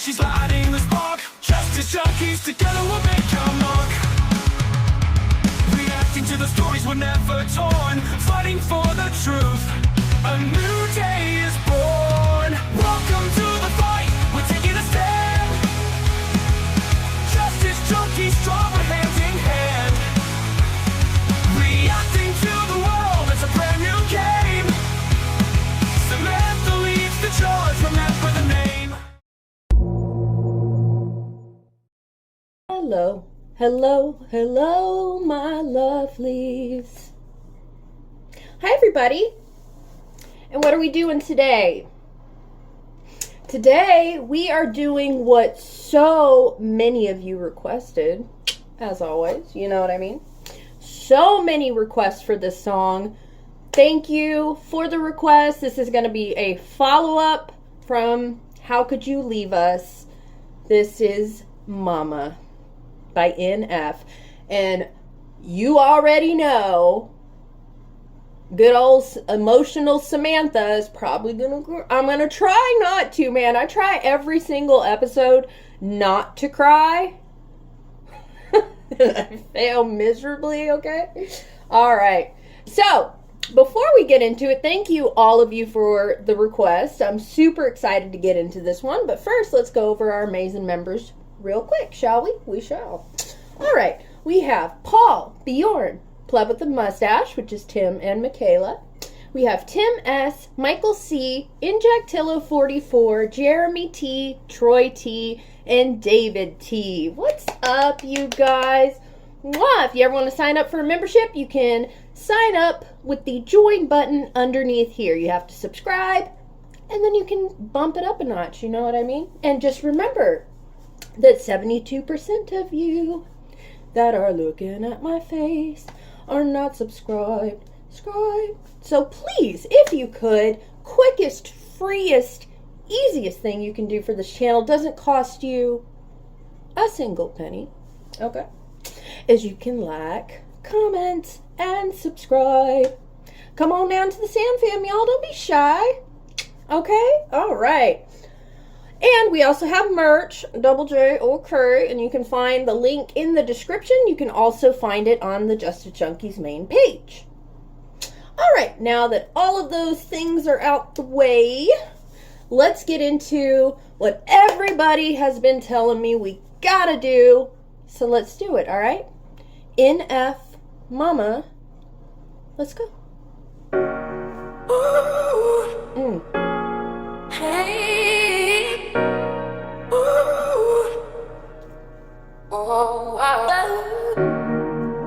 she's lighting the spark. Justice junkies, together we'll make our mark. Reacting to the stories we're never torn, fighting for the truth. A new day is born. Welcome to the fight, we're taking a stand. Justice junkies, strong, we're hand in hand. Reacting to the world, it's a brand new game. Samantha leads the charge, remember the name. Hello, hello, hello, my lovelies. Hi, everybody. And what are we doing today? Today, we are doing what so many of you requested, as always, you know what I mean? So many requests for this song. Thank you for the request. This is going to be a follow-up from How Could You Leave Us? This is Mama by NF. And you already know, good old emotional Samantha is probably I'm gonna try not to, man. I try every single episode not to cry. I fail miserably, okay? All right. So, before we get into it, thank you all of you for the request. I'm super excited to get into this one. But first, let's go over our amazing members real quick, shall we? We shall. All right. We have Paul, Bjorn, Pleb with the Mustache, which is Tim and Michaela. We have Tim S., Michael C., Injectillo 44, Jeremy T., Troy T., and David T. What's up, you guys? Mwah! If you ever want to sign up for a membership, you can sign up with the join button underneath here. You have to subscribe, and then you can bump it up a notch, you know what I mean? And just remember that 72% of you that are looking at my face are not subscribed. So please, if you could, quickest, freest, easiest thing you can do for this channel, doesn't cost you a single penny, okay, is you can like, comment, and subscribe. Come on down to the Sam fam, y'all. Don't be shy. Okay? All right. And we also have merch, Double J or Curry, and you can find the link in the description. You can also find it on the Justice Junkies main page. All right, now that all of those things are out the way, let's get into what everybody has been telling me we gotta do. So let's do it, all right? NF Mama, let's go. Ooh. Hey. Ooh. Oh, wow.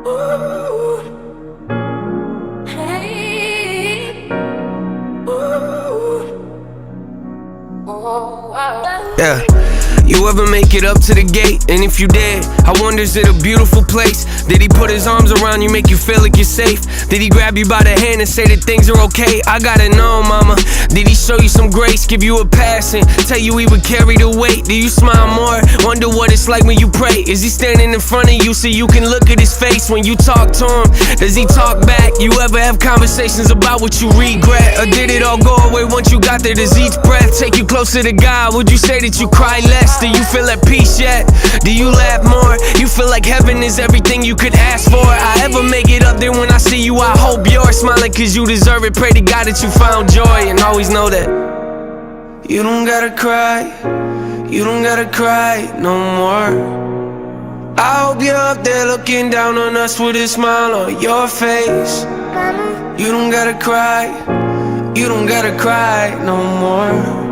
Ooh. Hey. Ooh. Oh, wow. Yeah. You ever make it up to the gate? And if you did, I wonder, is it a beautiful place? Did he put his arms around you, make you feel like you're safe? Did he grab you by the hand and say that things are okay? I gotta know, mama. Did he show you some grace, give you a pass and tell you he would carry the weight? Do you smile more? Wonder what it's like when you pray? Is he standing in front of you so you can look at his face when you talk to him? Does he talk back? You ever have conversations about what you regret? Or did it all go away once you got there? Does each breath take you closer to God? Would you say that you cry less? Do you feel at peace yet? Do you laugh more? You feel like heaven is everything you could ask for. I ever make it up there when I see you, I hope you're smiling cause you deserve it. Pray to God that you found joy and always know that you don't gotta cry, you don't gotta cry no more. I hope you're up there looking down on us with a smile on your face. You don't gotta cry, you don't gotta cry no more.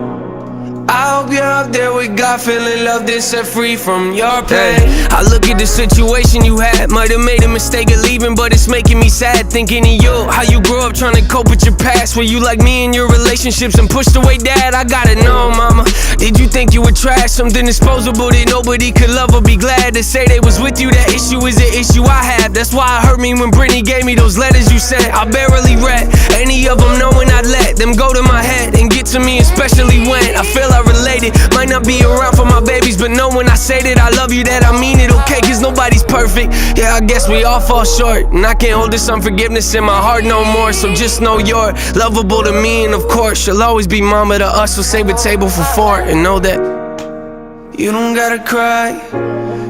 I hope you're up there with God, feeling loved and set free from your pain. I look at the situation you had, might have made a mistake of leaving, but it's making me sad thinking of you. How you grew up trying to cope with your past. Were you like me in your relationships and pushed away dad? I gotta know, mama. Did you think you were trash, something disposable that nobody could love or be glad to say they was with you? That issue is an issue I have. That's why it hurt me when Brittany gave me those letters you sent. I barely read any of them, knowing I'd let them go to my head and get to me, especially when I feel I related. Might not be around for my babies, but know when I say that I love you, that I mean it, okay? Cause nobody's perfect. Yeah, I guess we all fall short, and I can't hold this unforgiveness in my heart no more. So just know you're lovable to me, and of course you'll always be mama to us. So save a table for four and know that You don't gotta cry,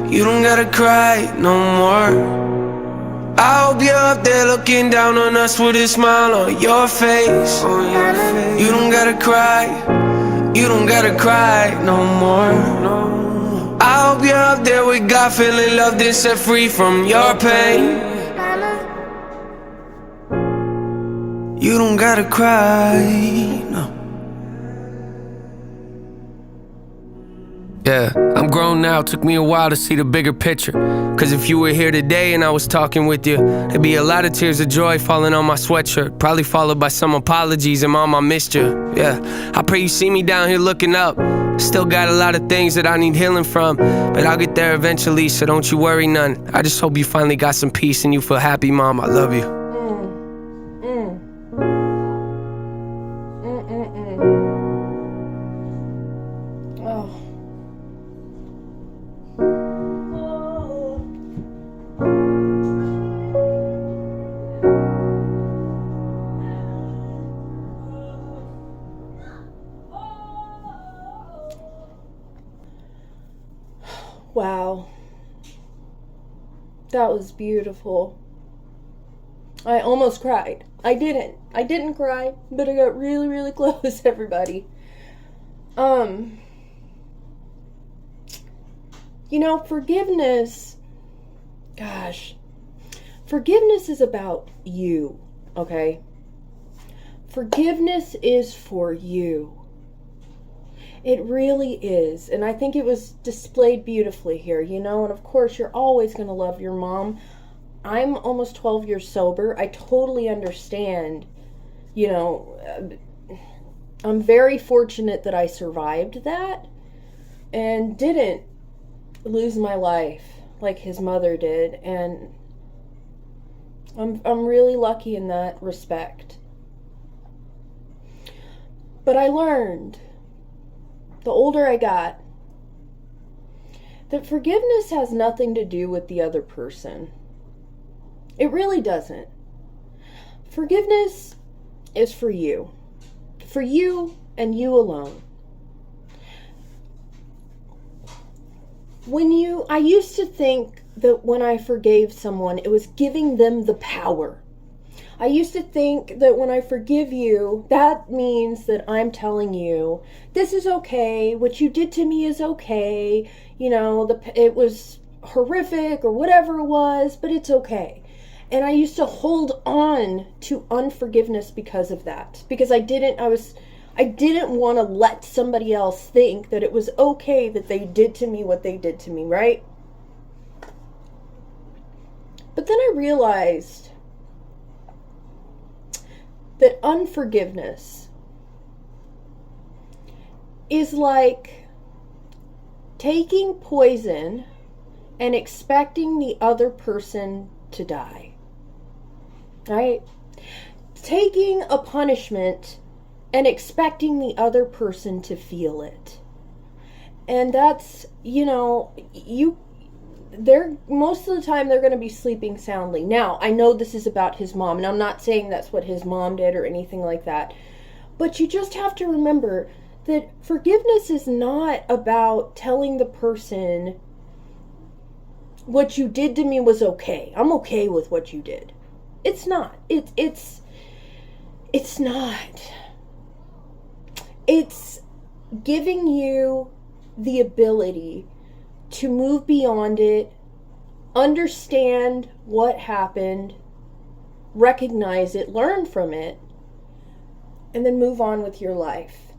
you don't gotta cry no more. I hope you're up there looking down on us with a smile on your face. You don't gotta cry, you don't gotta cry no more. I hope you're up there with God, feeling loved and set free from your pain. You don't gotta cry, no. Yeah, I'm grown now, took me a while to see the bigger picture. Cause if you were here today and I was talking with you, there'd be a lot of tears of joy falling on my sweatshirt, probably followed by some apologies and mom, I missed you. Yeah, I pray you see me down here looking up. Still got a lot of things that I need healing from, but I'll get there eventually, so don't you worry none. I just hope you finally got some peace and you feel happy, mom, I love you. Wow. That was beautiful. I almost cried. I didn't cry, but I got really, really close, everybody. You know, forgiveness, gosh, forgiveness is about you, okay? Forgiveness is for you. It really is. And I think it was displayed beautifully here, you know? And of course, you're always going to love your mom. I'm almost 12 years sober. I totally understand, you know, I'm very fortunate that I survived that and didn't lose my life like his mother did. And I'm really lucky in that respect. But I learned, the older I got, that forgiveness has nothing to do with the other person. It really doesn't. Forgiveness is for you and you alone. I used to think that when I forgave someone, it was giving them the power. I used to think that when I forgive you, that means that I'm telling you, this is okay, what you did to me is okay, you know, it was horrific or whatever it was, but it's okay. And I used to hold on to unforgiveness because of that. Because I didn't want to let somebody else think that it was okay that they did to me what they did to me, right? But then I realized that unforgiveness is like taking poison and expecting the other person to die. Right? Taking a punishment and expecting the other person to feel it. And that's, you know, most of the time they're going to be sleeping soundly. Now, I know this is about his mom, and I'm not saying that's what his mom did or anything like that. But you just have to remember that forgiveness is not about telling the person what you did to me was okay. I'm okay with what you did. It's not. It's not. It's giving you the ability to move beyond it, understand what happened, recognize it, learn from it, and then move on with your life.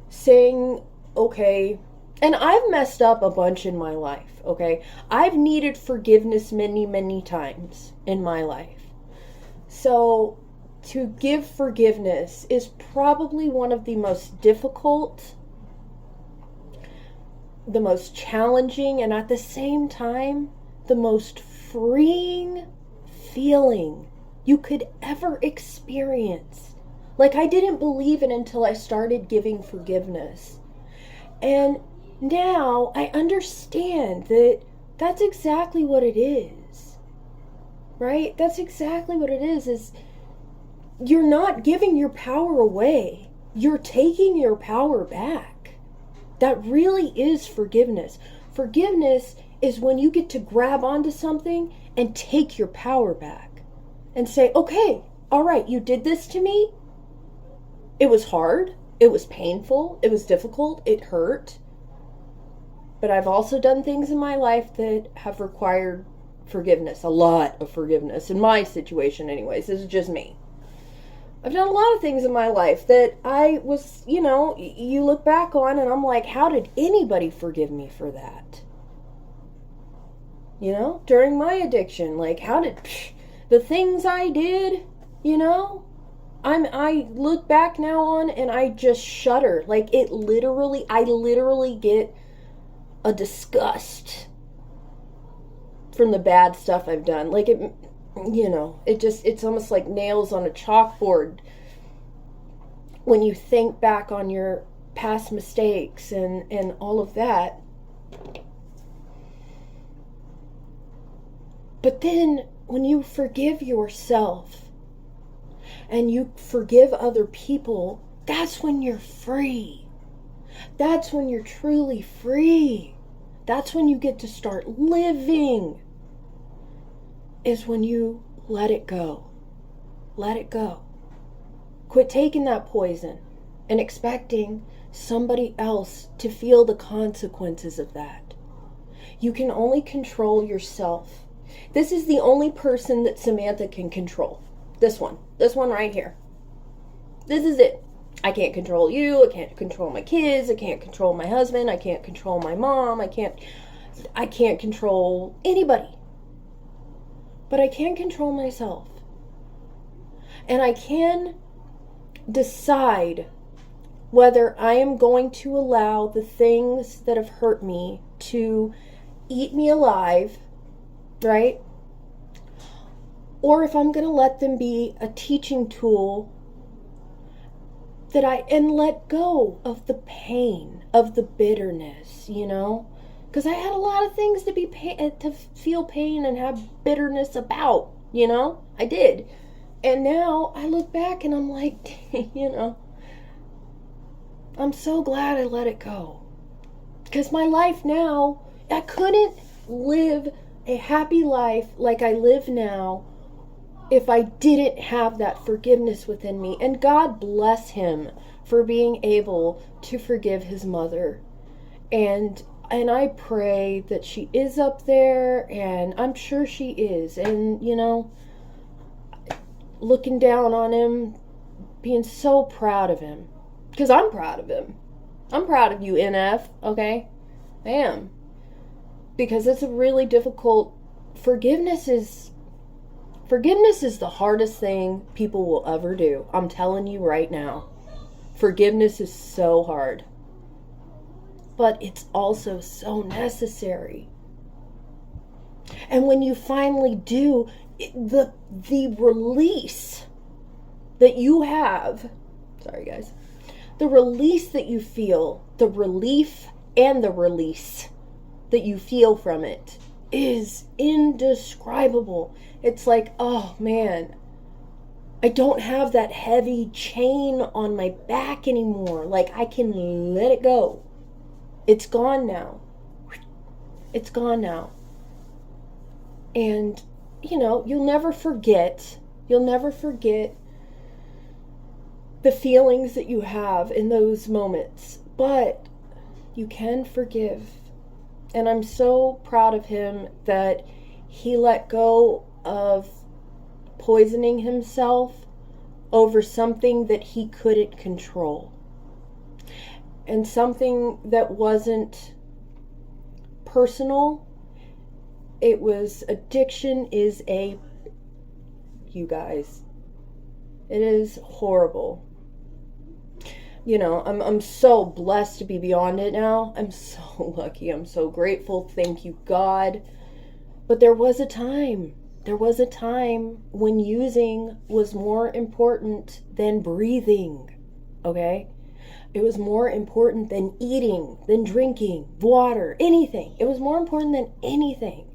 Saying, okay, and I've messed up a bunch in my life, okay? I've needed forgiveness many, many times in my life. So to give forgiveness is probably one of the most difficult, the most challenging, and at the same time, the most freeing feeling you could ever experience. Like, I didn't believe it until I started giving forgiveness. And now I understand that that's exactly what it is. Right? That's exactly what it is you're not giving your power away. You're taking your power back. That really is forgiveness. Forgiveness is when you get to grab onto something and take your power back and say, okay, all right, you did this to me. It was hard. It was painful. It was difficult. It hurt. But I've also done things in my life that have required forgiveness, a lot of forgiveness. In my situation, anyways, this is just me. I've done a lot of things in my life that I was, you look back on and I'm like, how did anybody forgive me for that? During my addiction, like, how did the things I did, I look back now on and I just shudder. Like, I literally get a disgust from the bad stuff I've done. Like, it's almost like nails on a chalkboard when you think back on your past mistakes and all of that. But then when you forgive yourself and you forgive other people, that's when you're free. That's when you're truly free. That's when you get to start living. Is when you let it go. Let it go. Quit taking that poison and expecting somebody else to feel the consequences of that. You can only control yourself. This is the only person that Samantha can control. This one right here. This is it. I can't control you. I can't control my kids. I can't control my husband. I can't control my mom. I can't control anybody. But I can control myself. And I can decide whether I am going to allow the things that have hurt me to eat me alive, right? Or if I'm going to let them be a teaching tool and let go of the pain, of the bitterness, Because I had a lot of things to feel pain and have bitterness about, I did. And now I look back and I'm like, I'm so glad I let it go. Because my life now, I couldn't live a happy life like I live now if I didn't have that forgiveness within me. And God bless him for being able to forgive his mother. And I pray that she is up there, and I'm sure she is. And, looking down on him, being so proud of him. Because I'm proud of him. I'm proud of you, NF, okay? I am. Because it's a really difficult... Forgiveness is the hardest thing people will ever do. I'm telling you right now. Forgiveness is so hard. But it's also so necessary. And when you finally do, the release that you have, sorry guys, the release that you feel, the relief and the release that you feel from it is indescribable. It's like, oh man, I don't have that heavy chain on my back anymore. Like, I can let it go. It's gone now. It's gone now. And, you'll never forget the feelings that you have in those moments. But you can forgive. And I'm so proud of him that he let go of poisoning himself over something that he couldn't control. And something that wasn't personal. It was, addiction is you guys, it is horrible. I'm so blessed to be beyond it now. I'm so lucky. I'm so grateful. Thank you, God. But there was a time when using was more important than breathing, okay? It was more important than eating, than drinking, water, anything. It was more important than anything.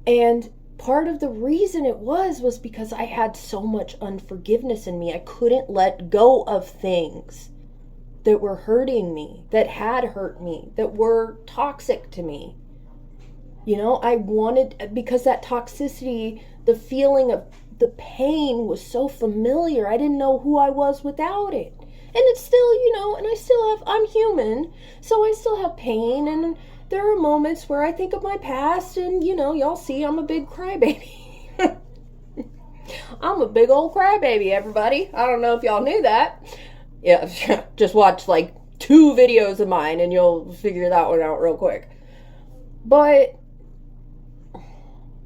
And part of the reason it was because I had so much unforgiveness in me. I couldn't let go of things. that were hurting me, that had hurt me, that were toxic to me. You know, I wanted, because that toxicity, the feeling of the pain was so familiar. I didn't know who I was without it. And it's still, you know, and I'm human, so I still have pain, and there are moments where I think of my past, and, you know, y'all see I'm a big crybaby. I'm a big old crybaby, everybody. I don't know if y'all knew that. Yeah, just watch like 2 videos of mine and you'll figure that one out real quick. But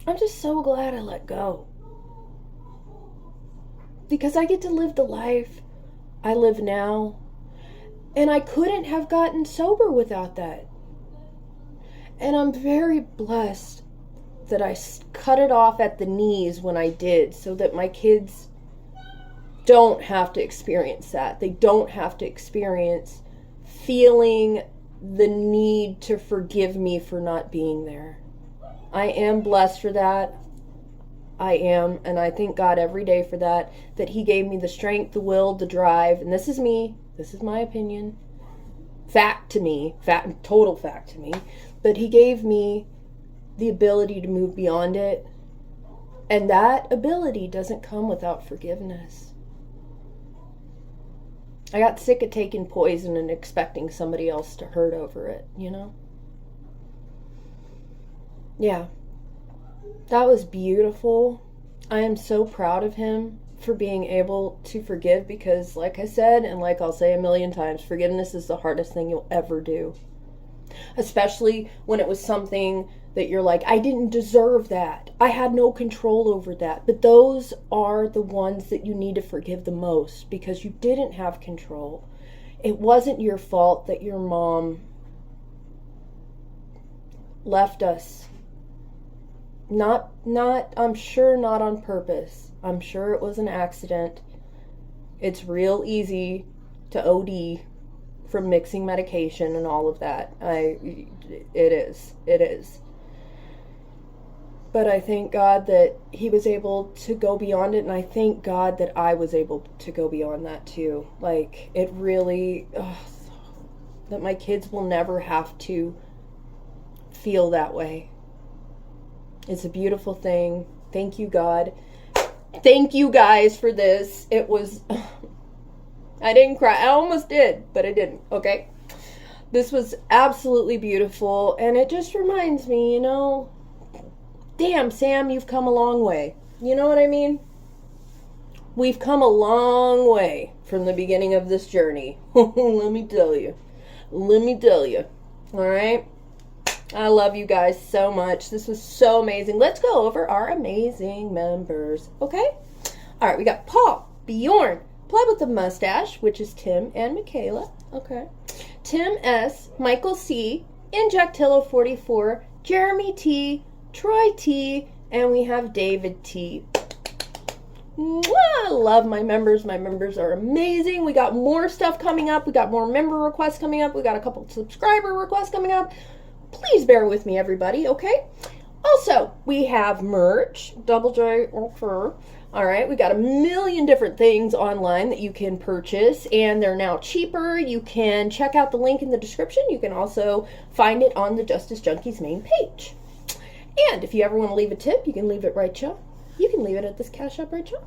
I'm just so glad I let go. Because I get to live the life I live now. And I couldn't have gotten sober without that. And I'm very blessed that I cut it off at the knees when I did, so that my kids don't have to experience that. They don't have to experience feeling the need to forgive me for not being there. I am blessed for that. I am, and I thank God every day for that, that He gave me the strength, the will, the drive, and this is me, this is my opinion, total fact to me, but He gave me the ability to move beyond it, and that ability doesn't come without forgiveness. I got sick of taking poison and expecting somebody else to hurt over it, you know? Yeah. That was beautiful. I am so proud of him for being able to forgive, because like I said, and like I'll say a million times, forgiveness is the hardest thing you'll ever do. Especially when it was something that you're like, I didn't deserve that. I had no control over that. But those are the ones that you need to forgive the most, because you didn't have control. It wasn't your fault that your mom left us. I'm sure not on purpose. I'm sure it was an accident. It's real easy to OD from mixing medication and all of that. It is. But I thank God that he was able to go beyond it, and I thank God that I was able to go beyond that too. Like, it really, that my kids will never have to feel that way. It's a beautiful thing. Thank you, God. Thank you guys for this. It was, I didn't cry. I almost did, but I didn't, okay? This was absolutely beautiful, and it just reminds me, you know, damn, Sam, you've come a long way. You know what I mean? We've come a long way from the beginning of this journey. Let me tell you. All right? I love you guys so much. This was so amazing. Let's go over our amazing members, okay? All right, we got Paul, Bjorn, Pleb with the Mustache, which is Tim and Michaela, okay? Tim S., Michael C., Injectillo 44, Jeremy T., Troy T., and we have David T. Mwah! I love my members. My members are amazing. We got more stuff coming up. We got more member requests coming up. We got a couple subscriber requests coming up. Please bear with me, everybody, okay? Also, we have merch, Double J or Fur. All right, we got a million different things online that you can purchase, and they're now cheaper. You can check out the link in the description. You can also find it on the Justice Junkies main page. And if you ever want to leave a tip, you can leave it right here. You can leave it at this Cash App right here.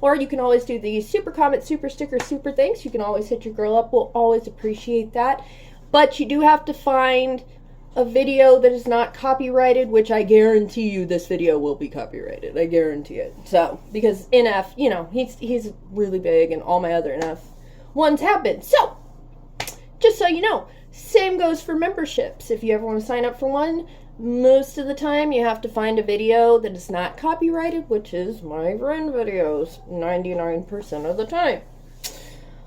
Or you can always do the super comment, super sticker, super thanks. You can always hit your girl up. We'll always appreciate that. But you do have to find a video that is not copyrighted, which I guarantee you this video will be copyrighted. I guarantee it. So, because NF, you know, he's really big, and all my other NF ones have been. So, just so you know, same goes for memberships. If you ever want to sign up for one, most of the time you have to find a video that is not copyrighted, which is my friend videos 99% of the time.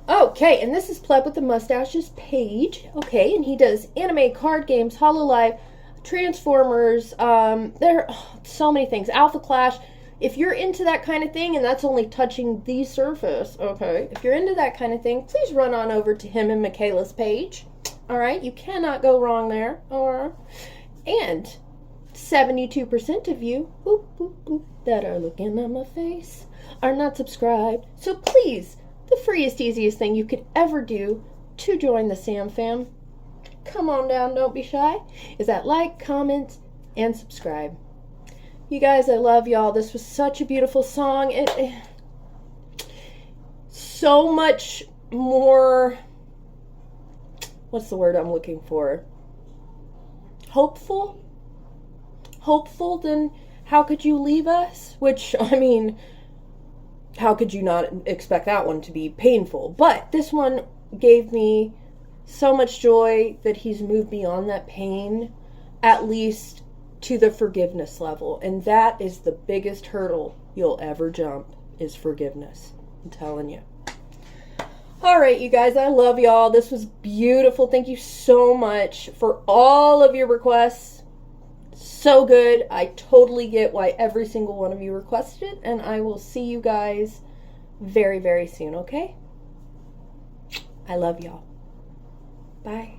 Okay, and this is Pleb with the Mustache's page. Okay, and he does anime, card games, HoloLive, Transformers, there are so many things. Alpha Clash. If you're into that kind of thing, and that's only touching the surface, okay, if you're into that kind of thing, please run on over to him and Michaela's page. All right, you cannot go wrong there. And 72% of you boop, boop, boop, that are looking at my face are not subscribed. So please, the freest, easiest thing you could ever do to join the Sam fam, come on down, don't be shy, is that like, comment, and subscribe. You guys, I love y'all. This was such a beautiful song. So much more, what's the word I'm looking for? Hopeful than How Could You Leave Us? Which, I mean, how could you not expect that one to be painful? But this one gave me so much joy that he's moved beyond that pain, at least to the forgiveness level. And that is the biggest hurdle you'll ever jump, is forgiveness. I'm telling you. All right, you guys, I love y'all. This was beautiful. Thank you so much for all of your requests. So good. I totally get why every single one of you requested it, and I will see you guys very, very soon, okay? I love y'all. Bye.